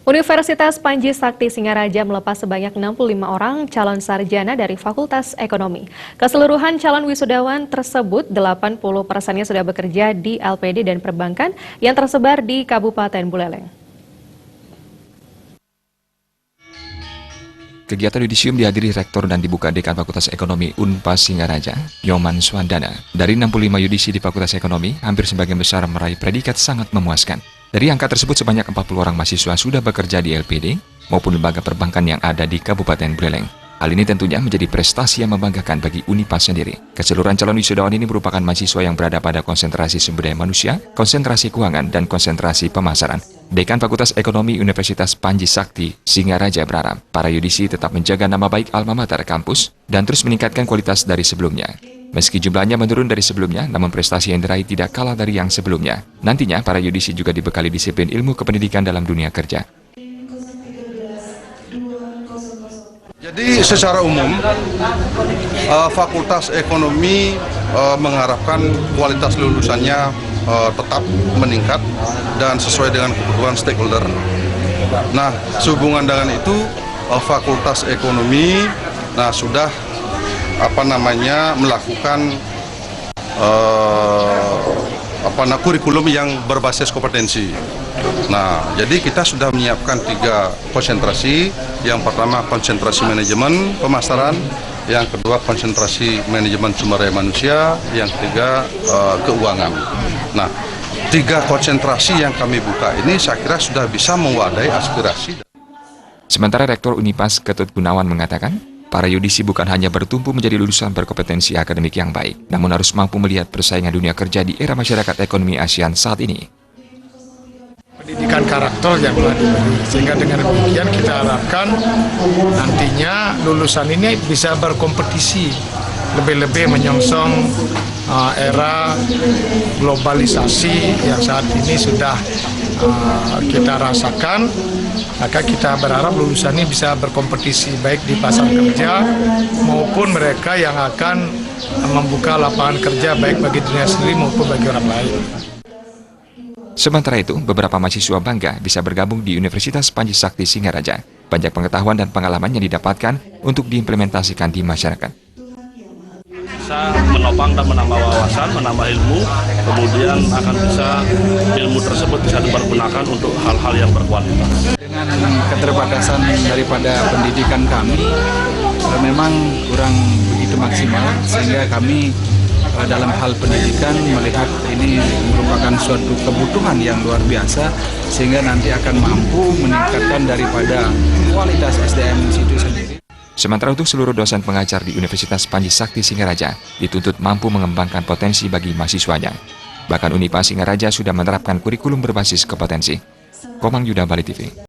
Universitas Panji Sakti Singaraja melepas sebanyak 65 orang calon sarjana dari Fakultas Ekonomi. Keseluruhan calon wisudawan tersebut 80%-nya sudah bekerja di LPD dan perbankan yang tersebar di Kabupaten Buleleng. Kegiatan yudisium dihadiri Rektor dan dibuka Dekan Fakultas Ekonomi Unpas Singaraja, Nyoman Swandana. Dari 65 yudisi di Fakultas Ekonomi, hampir sebagian besar meraih predikat sangat memuaskan. Dari angka tersebut, sebanyak 40 orang mahasiswa sudah bekerja di LPD maupun lembaga perbankan yang ada di Kabupaten Buleleng. Hal ini tentunya menjadi prestasi yang membanggakan bagi Unipas sendiri. Keseluruhan calon wisudawan ini merupakan mahasiswa yang berada pada konsentrasi sumber daya manusia, konsentrasi keuangan, dan konsentrasi pemasaran. Dekan Fakultas Ekonomi Universitas Panji Sakti Singaraja berharap para yudisi tetap menjaga nama baik alma mater kampus dan terus meningkatkan kualitas dari sebelumnya. Meski jumlahnya menurun dari sebelumnya, namun prestasi yang diraih tidak kalah dari yang sebelumnya. Nantinya, para yudisi juga dibekali disiplin ilmu kependidikan dalam dunia kerja. Jadi secara umum, Fakultas Ekonomi mengharapkan kualitas lulusannya tetap meningkat dan sesuai dengan kebutuhan stakeholder. Nah, sehubungan dengan itu, Fakultas Ekonomi sudah melakukan kurikulum yang berbasis kompetensi. Nah, jadi kita sudah menyiapkan 3 konsentrasi. Yang pertama konsentrasi manajemen pemasaran, yang kedua konsentrasi manajemen sumber daya manusia, yang ketiga keuangan. Nah, 3 konsentrasi yang kami buka ini saya kira sudah bisa mewadahi aspirasi. Sementara Rektor Unipas Ketut Gunawan mengatakan, para yudisi bukan hanya bertumpu menjadi lulusan berkompetensi akademik yang baik, namun harus mampu melihat persaingan dunia kerja di era masyarakat ekonomi ASEAN saat ini. Pendidikan karakter yang telah diberi, sehingga dengan demikian kita harapkan nantinya lulusan ini bisa berkompetisi, lebih-lebih menyongsong era globalisasi yang saat ini sudah kita rasakan. Maka kita berharap lulusan ini bisa berkompetisi baik di pasar kerja maupun mereka yang akan membuka lapangan kerja baik bagi dirinya sendiri maupun bagi orang lain. Sementara itu, beberapa mahasiswa bangga bisa bergabung di Universitas Panji Sakti Singaraja. Banyak pengetahuan dan pengalaman yang didapatkan untuk diimplementasikan di masyarakat. Bisa menopang dan menambah wawasan, menambah ilmu, kemudian akan bisa ilmu tersebut bisa dipergunakan untuk hal-hal yang berkualitas. Dengan keterbatasan daripada pendidikan kami, memang kurang begitu maksimal, sehingga kami dalam hal pendidikan melihat ini merupakan suatu kebutuhan yang luar biasa, sehingga nanti akan mampu meningkatkan daripada kualitas SDM itu sendiri. Sementara untuk seluruh dosen pengajar di Universitas Panji Sakti Singaraja dituntut mampu mengembangkan potensi bagi mahasiswanya. Bahkan Unipas Singaraja sudah menerapkan kurikulum berbasis kompetensi. Komang Yuda, Bali TV.